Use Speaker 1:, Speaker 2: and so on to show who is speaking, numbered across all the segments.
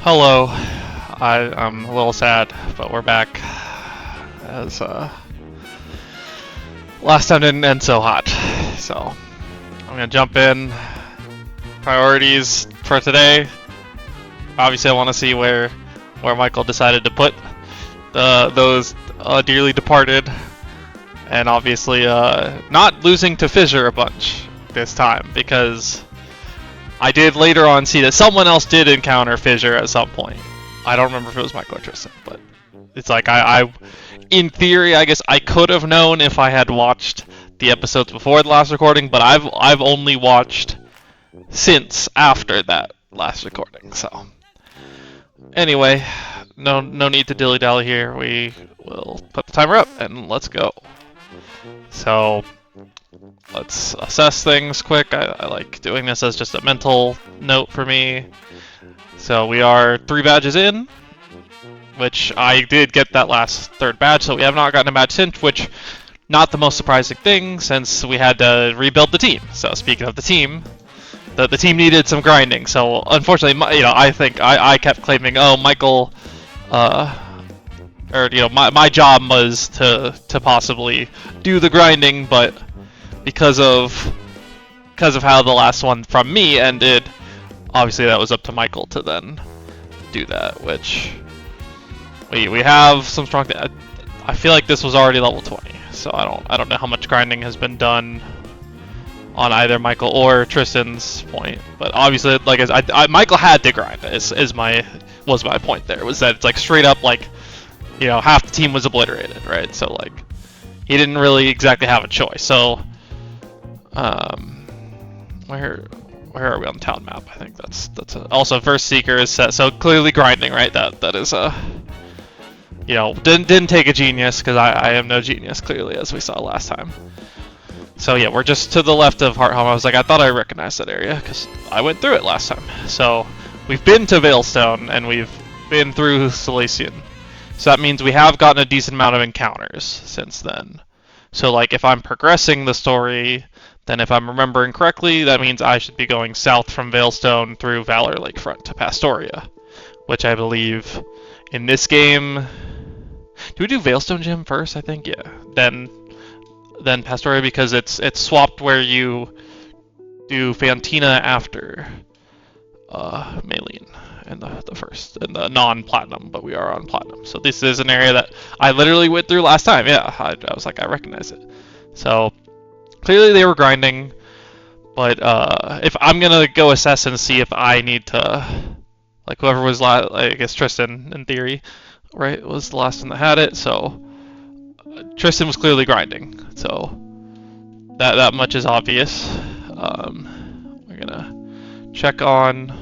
Speaker 1: Hello. I'm a little sad, but we're back. As last time didn't end so hot, so I'm gonna jump in. Priorities for today. Obviously, I want to see where Michael decided to put those dearly departed, and obviously not losing to Fissure a bunch this time, because I did later on see that someone else did encounter Fissure at some point. I don't remember if it was Michael or Tristan, but it's like I in theory, I guess I could have known if I had watched the episodes before the last recording, but I've only watched since after that last recording. So anyway, no need to dilly dally here. We will put the timer up and let's go. So let's assess things quick. I like doing this as just a mental note for me. So we are 3 badges in, which I did get that last 3rd badge, so we have not gotten a badge since, which not the most surprising thing since we had to rebuild the team. So speaking of the team, the team needed some grinding. So unfortunately, I think I kept claiming, oh, Michael, or my job was to possibly do the grinding, but because of how the last one from me ended, obviously that was up to Michael to then do that, which we have some strong. I feel like this was already level 20, so I don't know how much grinding has been done on either Michael or Tristan's point, but obviously, like Michael had to grind. Was my point there, was that it's like straight up like, half the team was obliterated, right? So like he didn't really exactly have a choice. So where are we on the town map? I think that's also first seeker is set, so clearly grinding, right? That is didn't take a genius, because I am no genius, clearly, as we saw last time. So yeah, we're just to the left of Heart Home. I was like, I thought I recognized that area because I went through it last time. So we've been to Veilstone and we've been through Silesian. So that means we have gotten a decent amount of encounters since then. So like if I'm progressing the story, then if I'm remembering correctly, that means I should be going south from Veilstone through Valor Lakefront to Pastoria, which I believe in this game. Do we do Veilstone Gym first? I think, yeah. Then Pastoria, because it's swapped where you do Fantina after Maylene in the first, in the non-platinum, but we are on platinum. So this is an area that I literally went through last time. Yeah, I was like, I recognize it. So clearly they were grinding, but if I'm gonna go assess and see if I need to, like whoever was last, I guess Tristan in theory, right, was the last one that had it. So Tristan was clearly grinding, so that much is obvious. We're gonna check on.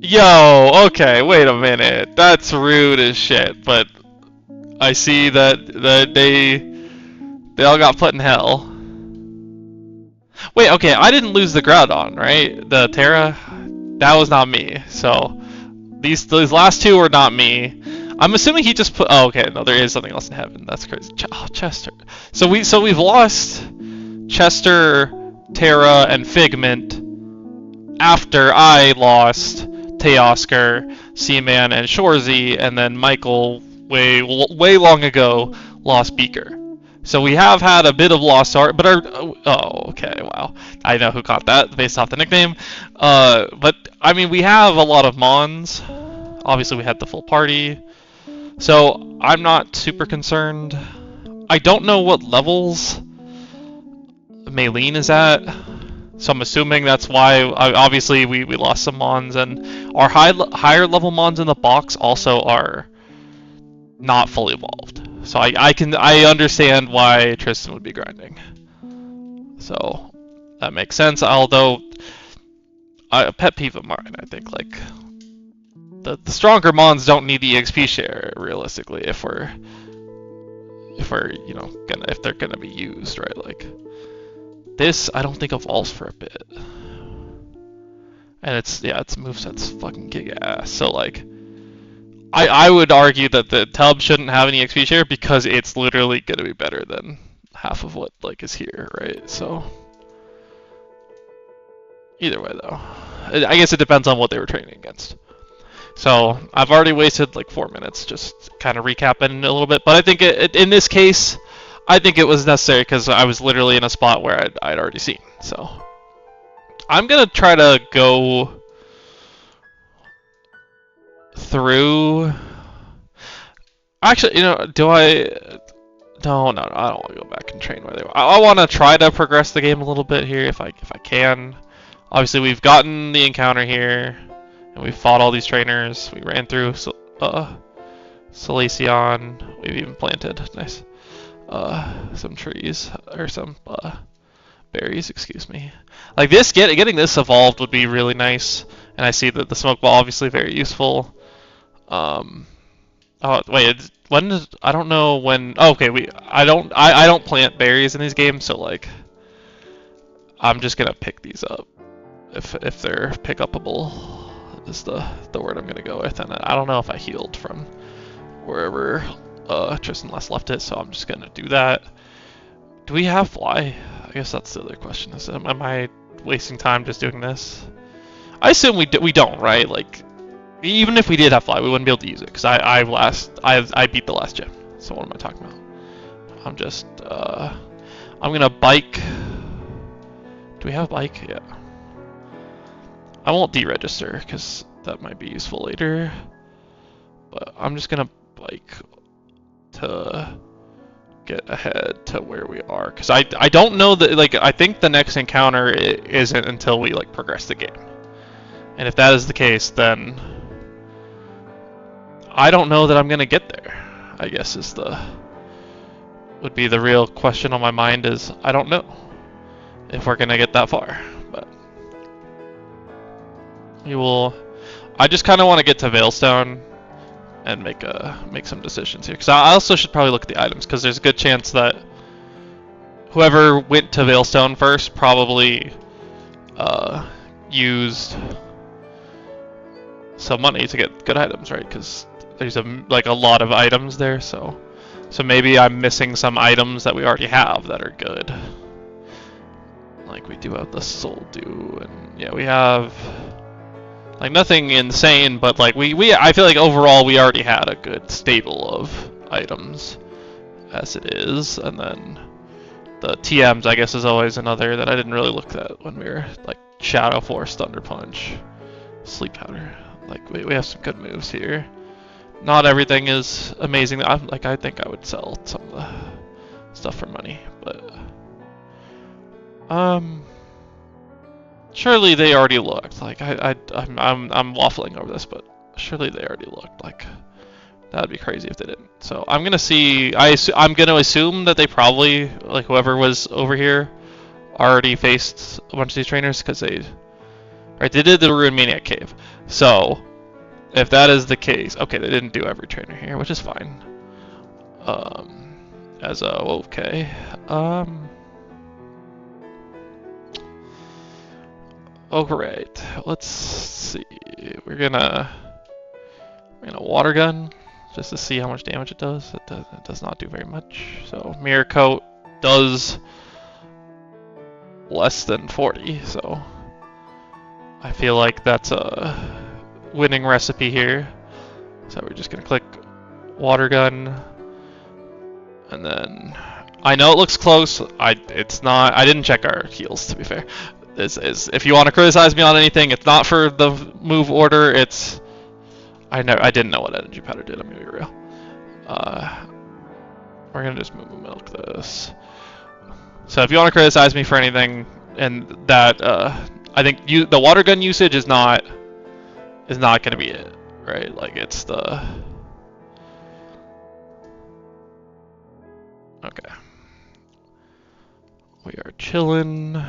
Speaker 1: Yo, okay, wait a minute. That's rude as shit. But I see that they all got put in hell. Wait, okay, I didn't lose the Groudon, right? The Terra, that was not me. So these last 2 were not me. I'm assuming he just put. Oh, okay. No, there is something else in heaven. That's crazy. Chester. So we've lost Chester, Terra, and Figment after I lost Teoscar, Seaman, and Shorzy, and then Michael way long ago lost Beaker. So we have had a bit of lost art, but oh, okay, wow. I know who caught that based off the nickname. But I mean, we have a lot of Mons. Obviously, we had the full party. So I'm not super concerned. I don't know what levels Maylene is at, so I'm assuming that's why. Obviously we lost some Mons, and our higher level Mons in the box also are not fully evolved. So I understand why Tristan would be grinding. So that makes sense. Although a pet peeve of mine, I think, like the stronger Mons don't need the XP share realistically if they're gonna be used, right? Like this, I don't think evolves for a bit, and its moveset's fucking kick ass. So like, I would argue that the tub shouldn't have any XP share because it's literally gonna be better than half of what like is here, right? So either way though, I guess it depends on what they were training against. So I've already wasted like 4 minutes just kind of recapping a little bit. But I think in this case, I think it was necessary because I was literally in a spot where I'd already seen. So I'm gonna try to go through. Actually, do I? No, no, I don't want to go back and train where they were. I want to try to progress the game a little bit here if I can. Obviously, we've gotten the encounter here, and we've fought all these trainers. We ran through Salacion. We've even planted some trees or some berries. Excuse me. Like this, getting this evolved would be really nice. And I see that the smoke ball obviously very useful. Oh wait, I don't know when. Oh, okay, I don't plant berries in these games, so like I'm just gonna pick these up if they're pick upable is the word I'm gonna go with. And I don't know if I healed from wherever Tristan last left it, so I'm just gonna do that. Do we have fly? I guess that's the other question. Am I wasting time just doing this? I assume we don't, right? Like. Even if we did have fly, we wouldn't be able to use it because I beat the last gym. So what am I talking about? I'm just I'm gonna bike. Do we have bike? Yeah. I won't deregister because that might be useful later. But I'm just gonna bike to get ahead to where we are because I don't know that like I think the next encounter isn't until we like progress the game. And if that is the case, then I don't know that I'm gonna get there. I guess would be the real question on my mind is I don't know if we're gonna get that far, but we will. I just kind of want to get to Veilstone and make some decisions here because I also should probably look at the items because there's a good chance that whoever went to Veilstone first probably used some money to get good items, right? Because there's like a lot of items there, so maybe I'm missing some items that we already have that are good. Like we do have the Soul Dew, and yeah, we have like nothing insane, but like I feel like overall we already had a good stable of items as it is, and then the TMs I guess is always another that I didn't really look at when we were like Shadow Force, Thunder Punch, Sleep Powder. Like we have some good moves here. Not everything is amazing. I think I would sell some of the stuff for money, but surely they already looked like I'm waffling over this, but surely they already looked like that'd be crazy if they didn't. So I'm gonna see. I'm gonna assume that they probably like whoever was over here already faced a bunch of these trainers because they did the Ruin Maniac Cave. So if that is the case, okay, they didn't do every trainer here, which is fine. Okay. Alright, let's see. We're gonna water gun just to see how much damage it does. It does not do very much. So Mirror Coat does less than 40, so I feel like that's a winning recipe here. So we're just gonna click water gun, and then I know it looks close. It's not. I didn't check our heals, to be fair. If you want to criticize me on anything, it's not for the move order. It's I didn't know what energy powder did. I'm gonna be real. We're gonna just milk this. So if you want to criticize me for anything, and that I think the water gun usage is not gonna be it, right? Like it's the okay. We are chilling.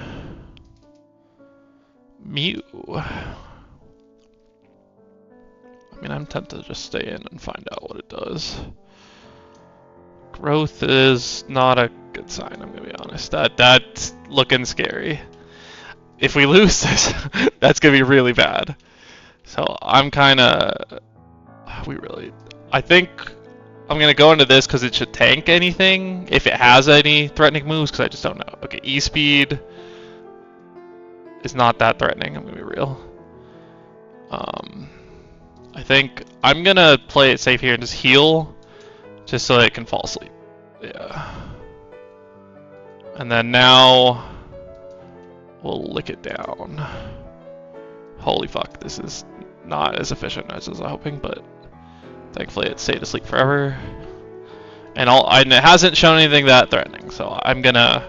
Speaker 1: Mew. I mean, I'm tempted to just stay in and find out what it does. Growth is not a good sign, I'm gonna be honest. That's looking scary. If we lose this, that's gonna be really bad. So I'm kinda... I think I'm gonna go into this because it should tank anything, if it has any threatening moves, because I just don't know. Okay, E-Speed is not that threatening, I'm gonna be real. I think I'm gonna play it safe here and just heal, just so it can fall asleep. Yeah. And then now we'll lick it down. Holy fuck, this is not as efficient as I was hoping, but thankfully it stayed asleep forever. And it hasn't shown anything that threatening, so I'm gonna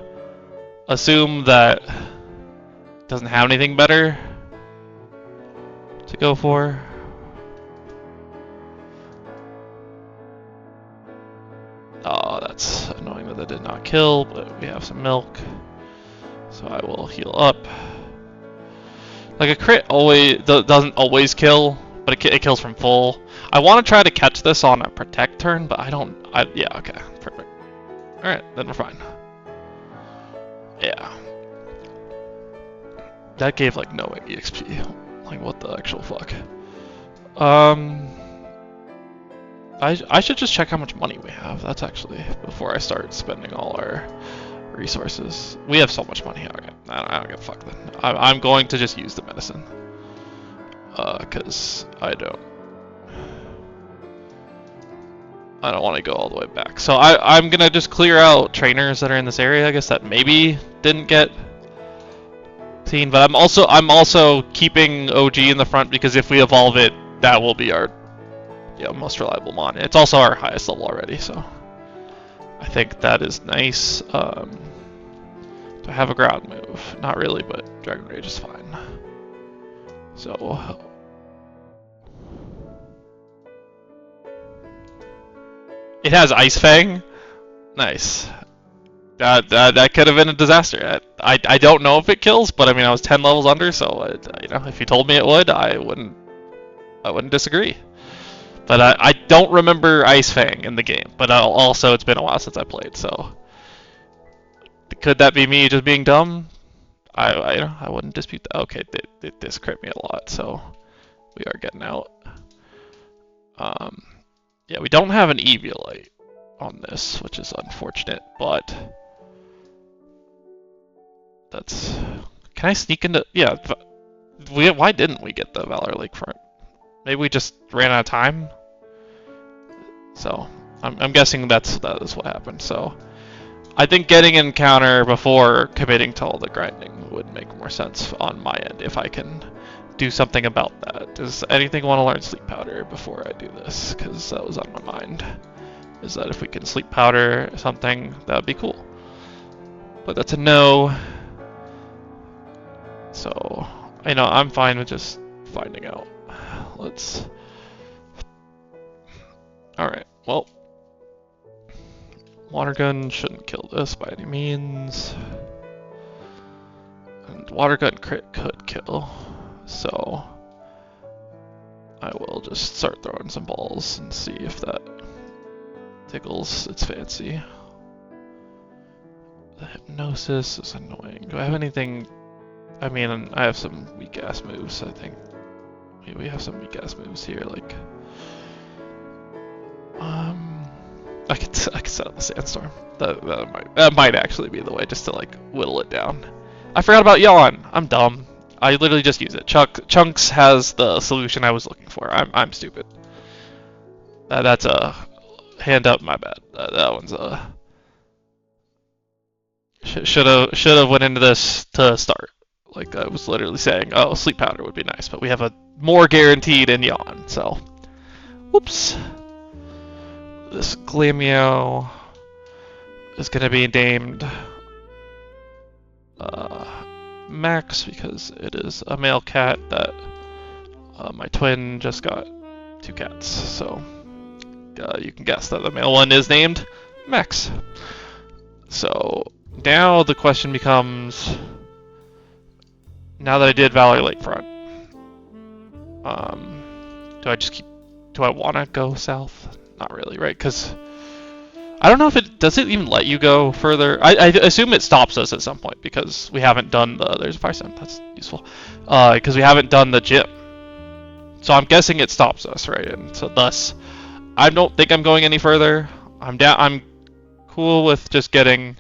Speaker 1: assume that it doesn't have anything better to go for. Oh, that's annoying that did not kill, but we have some milk. So I will heal up. Like a crit doesn't always kill, but it kills from full. I want to try to catch this on a protect turn, but yeah, okay, perfect. Alright, then we're fine. Yeah. That gave like no EXP. Like what the actual fuck. I should just check how much money we have. That's actually before I start spending all our resources. We have so much money. Okay, I don't give a fuck then. I'm going to just use the medicine. Cause I don't want to go all the way back. So I'm gonna just clear out trainers that are in this area. I guess that maybe didn't get seen, but I'm also keeping OG in the front because if we evolve it, that will be our most reliable mon. It's also our highest level already, so I think that is nice. Do I have a ground move? Not really, but Dragon Rage is fine. So it has Ice Fang. Nice. That could have been a disaster. I don't know if it kills, but I mean I was 10 levels under, so if you told me it would, I wouldn't disagree. But I don't remember Ice Fang in the game. But also it's been a while since I played, so could that be me just being dumb? I wouldn't dispute that. Okay, this crit me a lot, so we are getting out. Yeah, we don't have an Eviolite on this, which is unfortunate, but that's. Can I sneak into? Yeah. Why didn't we get the Valor Lakefront? Maybe we just ran out of time. So I'm guessing that is what happened. So I think getting an encounter before committing to all the grinding would make more sense on my end if I can do something about that. Does anything want to learn sleep powder before I do this? Because that was on my mind. Is that if we can sleep powder something, that would be cool. But that's a no. So I'm fine with just finding out. Let's. Alright, well. Water gun shouldn't kill this by any means. And water gun crit could kill. So I will just start throwing some balls and see if that tickles its fancy. The hypnosis is annoying. Do I have anything? I mean, I have some weak ass moves, I think. Maybe we have some weak ass moves here, like I could set up the sandstorm. That might actually be the way, just to like whittle it down. I forgot about yawn. I'm dumb. I literally just use it. Chunks has the solution I was looking for. I'm stupid. That's a hand up. My bad. That one's a should have went into this to start. Like I was literally saying, oh, sleep powder would be nice, but we have a more guaranteed in yawn. So, whoops. This Glamio is gonna be named Max because it is a male cat that my twin just got 2 cats. So you can guess that the male one is named Max. So now the question becomes, now that I did Valor Lakefront, do I want to go south? Not really, right? Because I don't know if does it even let you go further. I assume it stops us at some point because we haven't done there's a fire stone, that's useful. Because we haven't done the gym. So I'm guessing it stops us, right? And so thus, I don't think I'm going any further. I'm cool with just getting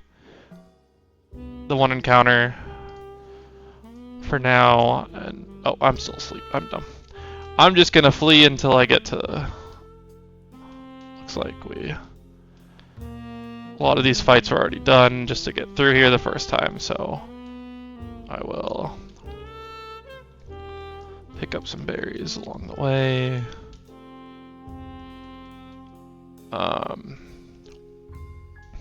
Speaker 1: the one encounter for now. And oh, I'm still asleep. I'm dumb. I'm just gonna flee until I get to... Looks like a lot of these fights were already done just to get through here the first time, so I will pick up some berries along the way.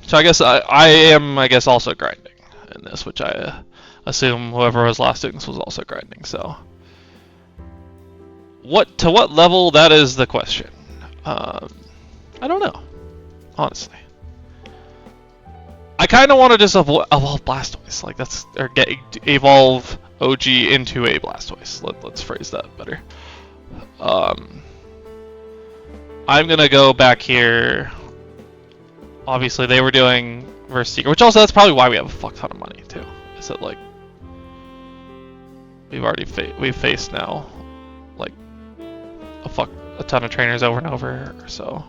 Speaker 1: So I guess I am also grinding in this, which I assume whoever was last doing this was also grinding. So to what level, that is the question. I don't know, honestly. I kind of want to just evolve Blastoise, like evolve OG into a Blastoise. Let's phrase that better. I'm gonna go back here. Obviously, they were doing Verse Seeker, which also that's probably why we have a fuck ton of money too. Is that like we've faced now like a ton of trainers over and over, so.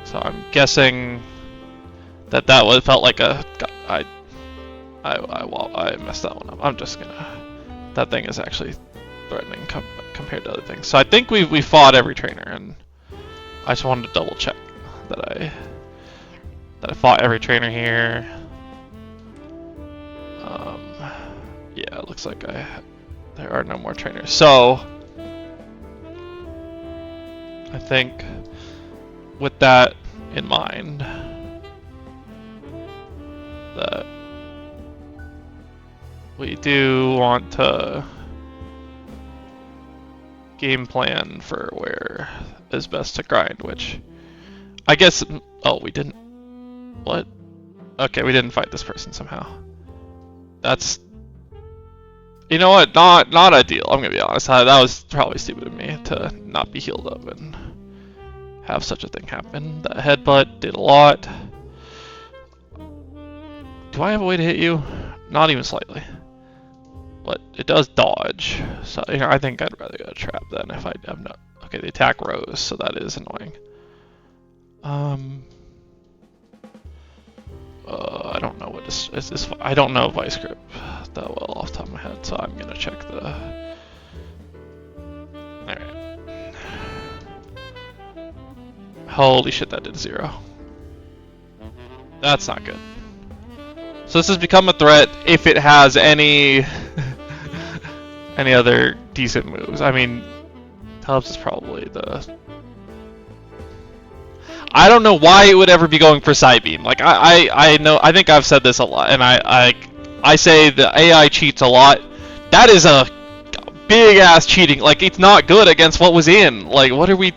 Speaker 1: So I'm guessing that felt like I messed that one up. I'm just gonna. That thing is actually threatening compared to other things. So I think we fought every trainer, and I just wanted to double check that I fought every trainer here. Yeah, it looks like there are no more trainers. So I think with that in mind, that we do want to game plan for where is best to grind, which I guess, oh, we didn't, what? Okay, we didn't fight this person somehow. That's, you know what, not ideal, I'm gonna be honest. That was probably stupid of me to not be healed up and have such a thing happen. That headbutt did a lot. Do I have a way to hit you? Not even slightly. But it does dodge, so you know, I think I'd rather get a trap than if I have not. Okay, the attack rose, so that is annoying. I don't know what this is. I don't know Vice Grip that well off the top of my head, so I'm gonna check the. Alright. Holy shit, that did 0. That's not good. So this has become a threat if it has any any other decent moves. I mean, Tubbs is probably the... I don't know why it would ever be going for Psybeam. Like I know, I think I've said this a lot, and I say the AI cheats a lot. That is a big ass cheating. Like, it's not good against what was in. Like, what are we?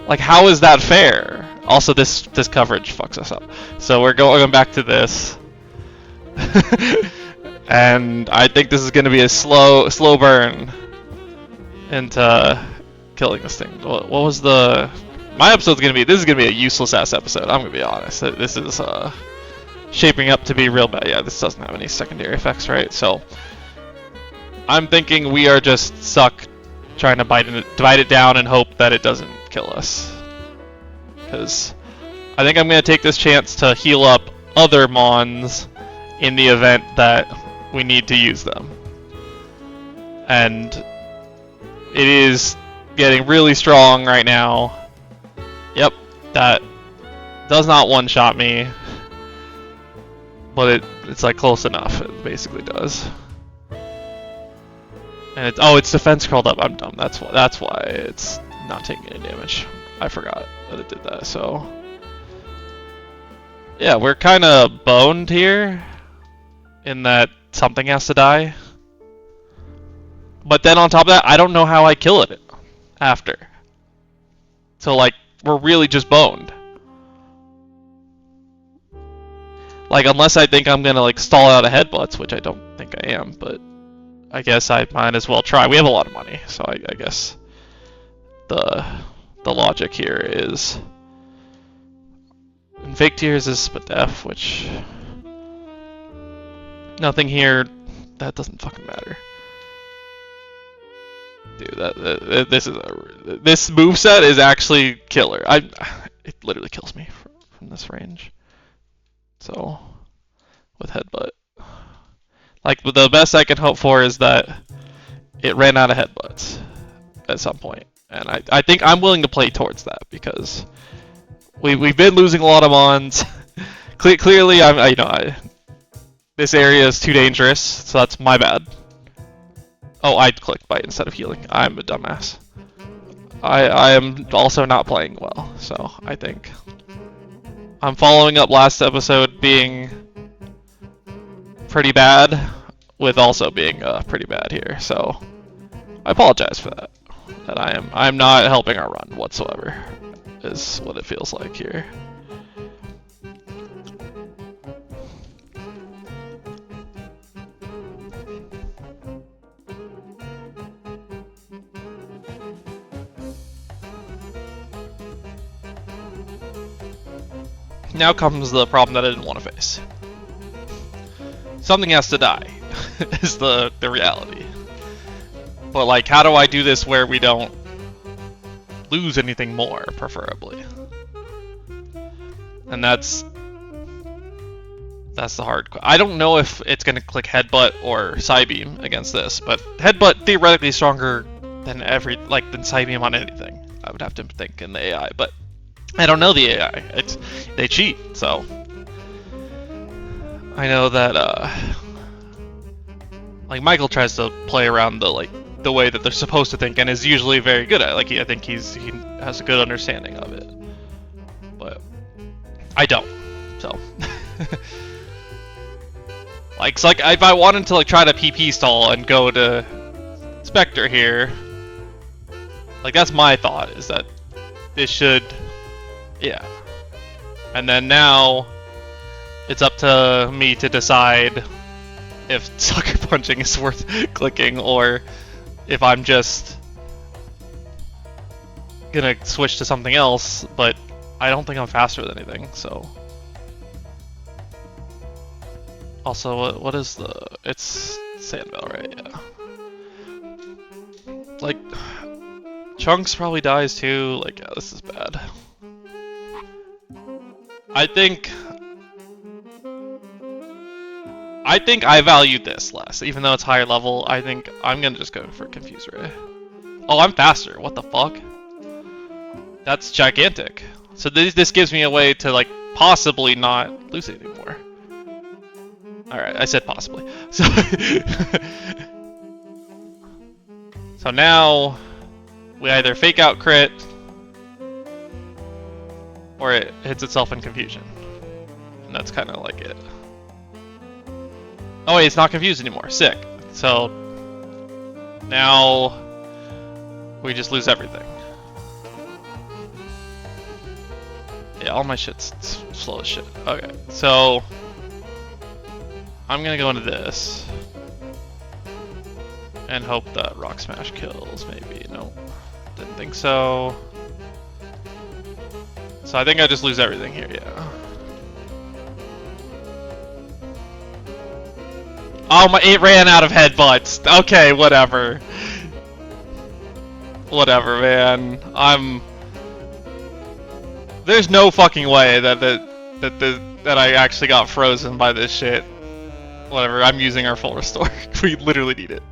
Speaker 1: Like, how is that fair? Also, this coverage fucks us up. So we're going back to this. And I think this is going to be a slow burn into killing this thing. What was the... My episode's going to be... This is going to be a useless ass episode, I'm going to be honest. This is shaping up to be real bad. Yeah, this doesn't have any secondary effects, right? So I'm thinking we are just stuck trying to divide it down and hope that it doesn't kill us. Because I think I'm going to take this chance to heal up other Mons in the event that we need to use them. And it is getting really strong right now. Yep, that does not one-shot me. But it's like close enough, it basically does. And it's defense curled up. I'm dumb. That's why it's not taking any damage. I forgot that it did that. So yeah, we're kind of boned here in that something has to die. But then on top of that, I don't know how I kill it after. So like, we're really just boned. Like, unless I think I'm gonna like stall out a headbutts, which I don't think I am, but I guess I might as well try. We have a lot of money, so I guess the logic here is fake tears is Spadef, which nothing here, that doesn't fucking matter. Dude, this moveset is actually killer. It literally kills me from this range. So with headbutt, Like, the best I can hope for is that it ran out of headbutts at some point. And I think I'm willing to play towards that because we've been losing a lot of mons. Clearly, this area is too dangerous, so that's my bad. Oh, I clicked bite instead of healing. I'm a dumbass. I am also not playing well, so I think I'm following up last episode being pretty bad with also being pretty bad here, so I apologize for that. That I'm not helping our run whatsoever, is what it feels like here. Now comes the problem that I didn't want to face. Something has to die, is the reality. But like, how do I do this where we don't lose anything more, preferably? And that's the hard question. I don't know if it's gonna click Headbutt or Psybeam against this, but Headbutt theoretically stronger than than Psybeam on anything. I would have to think in the AI, but I don't know the AI. They cheat, so I know that like Michael tries to play around the way that they're supposed to think and is usually very good at it. Like I think he has a good understanding of it, but I don't. So like if I wanted to try to PP stall and go to Spectre here, like that's my thought, is that this should, yeah. And then now it's up to me to decide if sucker punching is worth clicking or if I'm just gonna switch to something else, but I don't think I'm faster than anything, so. Also, what is it's Sandbell, right? Yeah. Like, Chunks probably dies too, like, yeah, this is bad. I think I valued this less, even though it's higher level. I think I'm gonna just go for Confuse Ray. Oh, I'm faster, what the fuck? That's gigantic. So this gives me a way to, possibly not lose it anymore. Alright, I said possibly. So, so now, we either fake out crit, or it hits itself in confusion. And that's kind of like it. Oh wait, it's not confused anymore. Sick. So, now, we just lose everything. Yeah, all my shit's slow as shit. Okay, so I'm gonna go into this and hope that Rock Smash kills, maybe. Nope, didn't think so. So I think I just lose everything here, yeah. Oh, it ran out of headbutts. Okay, whatever. Whatever, man. There's no fucking way that I actually got frozen by this shit. Whatever, I'm using our full restore. We literally need it.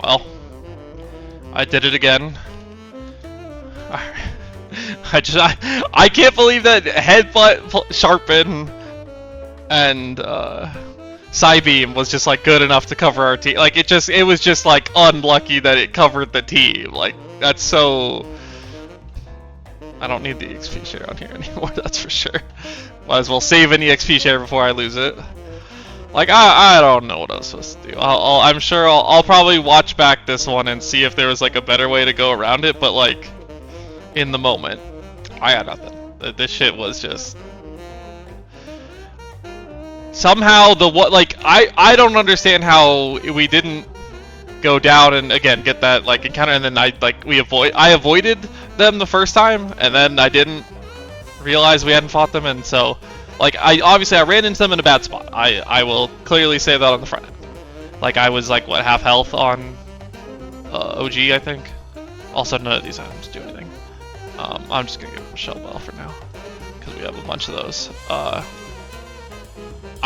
Speaker 1: Well, I did it again. I can't believe that Headbutt, Sharpen, and Psybeam was just good enough to cover our team. It was just unlucky that it covered the team. That's so. I don't need the XP share on here anymore. That's for sure. Might as well save any XP share before I lose it. I don't know what I was supposed to do. I'm sure I'll probably watch back this one and see if there was a better way to go around it, but in the moment, I had nothing. This shit was just somehow I don't understand how we didn't go down and again get that like encounter, and then I avoided them the first time, and then I didn't realize we hadn't fought them, and so like I ran into them in a bad spot. I will clearly say that on the front end. Like I was like what, half health on OG, I think. Also, none of these items do anything. I'm just gonna give him a shell bell for now because we have a bunch of those. I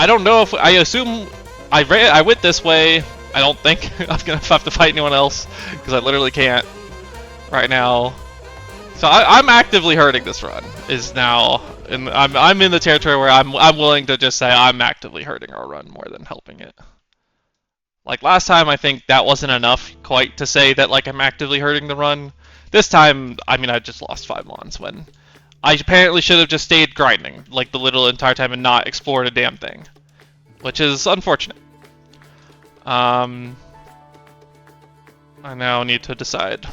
Speaker 1: don't know if I assume I went this way. I don't think I'm gonna have to fight anyone else because I literally can't right now. So I'm actively hurting this run. Is now, and I'm in the territory where I'm willing to just say I'm actively hurting our run more than helping it. Like last time, I think that wasn't enough quite to say that like I'm actively hurting the run. This time, I mean, I just lost 5 mons when I apparently should have just stayed grinding like the little entire time and not explored a damn thing, which is unfortunate. I now need to decide.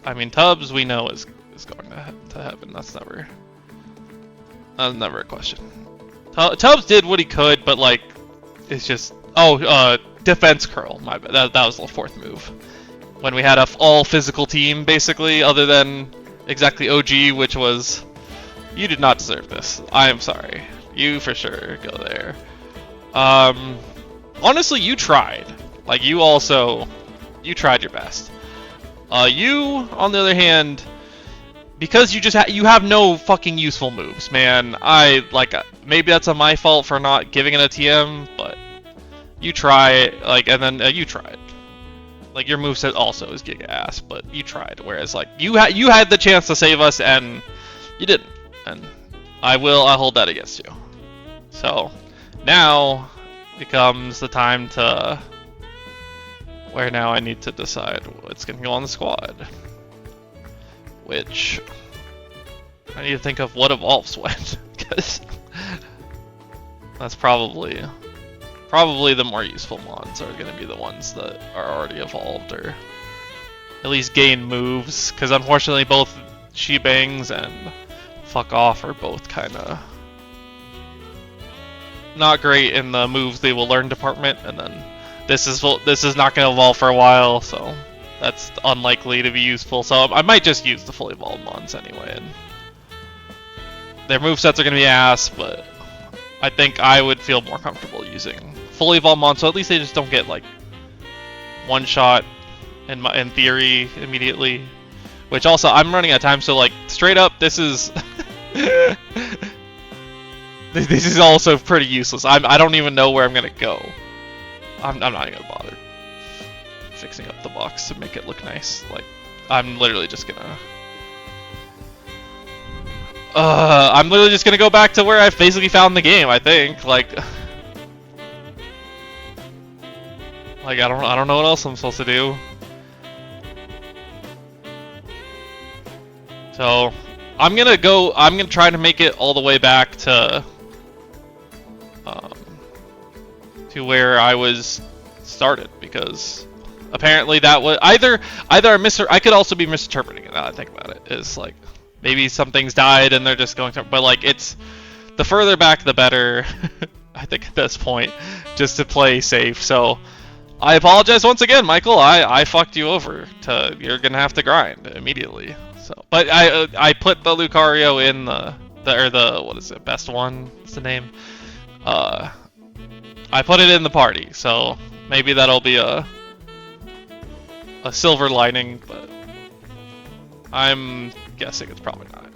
Speaker 1: I mean, Tubbs we know is going to heaven. That's never a question. Tubbs did what he could, but like it's just defense curl. My bad. That was the 4th move when we had a all physical team basically, other than exactly OG, which was you did not deserve this. I am sorry. You for sure go there. Honestly, you tried. Like, you tried your best. You, on the other hand, because you have no fucking useful moves, man. Maybe that's on my fault for not giving it a TM, but you try, like, and then you tried. Like, your moveset also is giga ass, but you tried. Whereas, like, you had the chance to save us, and you didn't. And I'll hold that against you. So, now becomes the time to where now I need to decide what's gonna go on the squad, which I need to think of what evolves when, because that's probably the more useful mons are gonna be the ones that are already evolved or at least gain moves, because unfortunately both Shebangs and Fuck Off are both kind of not great in the moves they will learn department, and then this is not going to evolve for a while, so that's unlikely to be useful. So I might just use the fully evolved mons anyway. And their movesets are going to be ass, but I think I would feel more comfortable using fully evolved mons, so at least they just don't get like one shot in theory immediately. Which also I'm running out of time, so like straight up, this is. This is also pretty useless. I don't even know where I'm gonna go. I'm not even gonna bother fixing up the box to make it look nice. Like, I'm literally just gonna go back to where I basically found the game. I think like I don't know what else I'm supposed to do. So I'm gonna try to make it all the way back to where I was started, because apparently that was either I could also be misinterpreting it now that I think about it. Is like maybe some things died and they're just going to, but like it's the further back the better. I think at this point, just to play safe. So I apologize once again, Michael. I fucked you over. You're gonna have to grind immediately. So, but I put the Lucario in the what is it, best one? What's the name? I put it in the party, so maybe that'll be a silver lining, but I'm guessing it's probably not.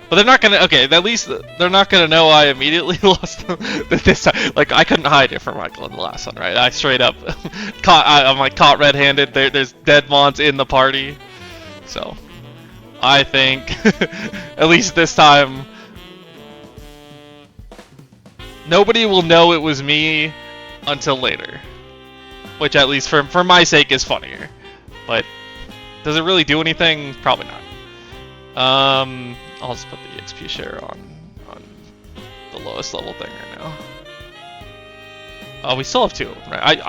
Speaker 1: But they're not gonna. Okay, at least they're not gonna know I immediately lost them this time. Like I couldn't hide it from Michael in the last one, right? I straight up I'm like caught red-handed. There's dead mons in the party, so I think at least this time nobody will know it was me until later, which at least for my sake is funnier. But does it really do anything? Probably not. I'll just put the EXP share on the lowest level thing right now. Oh, we still have 2, right?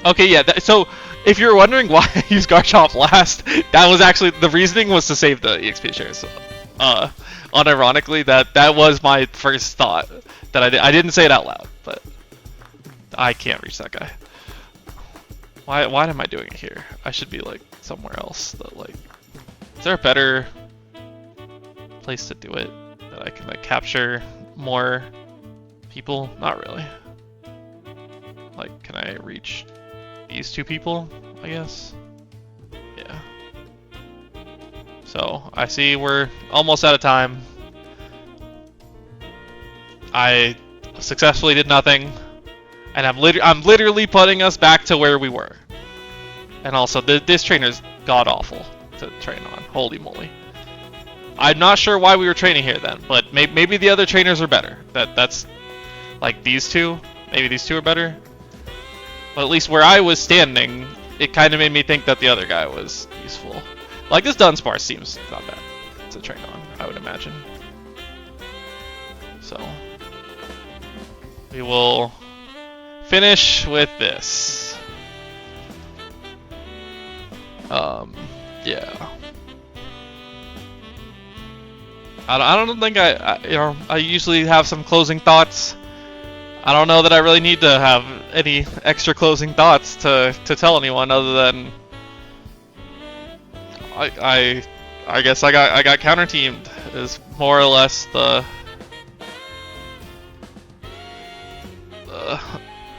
Speaker 1: Okay, yeah. So if you're wondering why I used Garchomp last, that was actually the reasoning was to save the EXP shares. Unironically, that was my first thought. That I didn't say it out loud, but I can't reach that guy. Why am I doing it here? I should be like somewhere else. That like, is there a better place to do it that I can like capture more people? Not really. Like, can I reach these two people? I guess. Yeah. So I see we're almost out of time. I successfully did nothing. And I'm literally putting us back to where we were. And also, this trainer's god-awful to train on. Holy moly. I'm not sure why we were training here then, but maybe the other trainers are better. That's like these two. Maybe these two are better. But at least where I was standing, it kind of made me think that the other guy was useful. Like, this Dunsparce seems not bad to train on, I would imagine. So, we will finish with this. Yeah. I don't think I usually have some closing thoughts. I don't know that I really need to have any extra closing thoughts to tell anyone other than I guess I got counter teamed is more or less the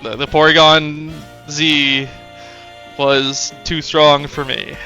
Speaker 1: Porygon Z was too strong for me.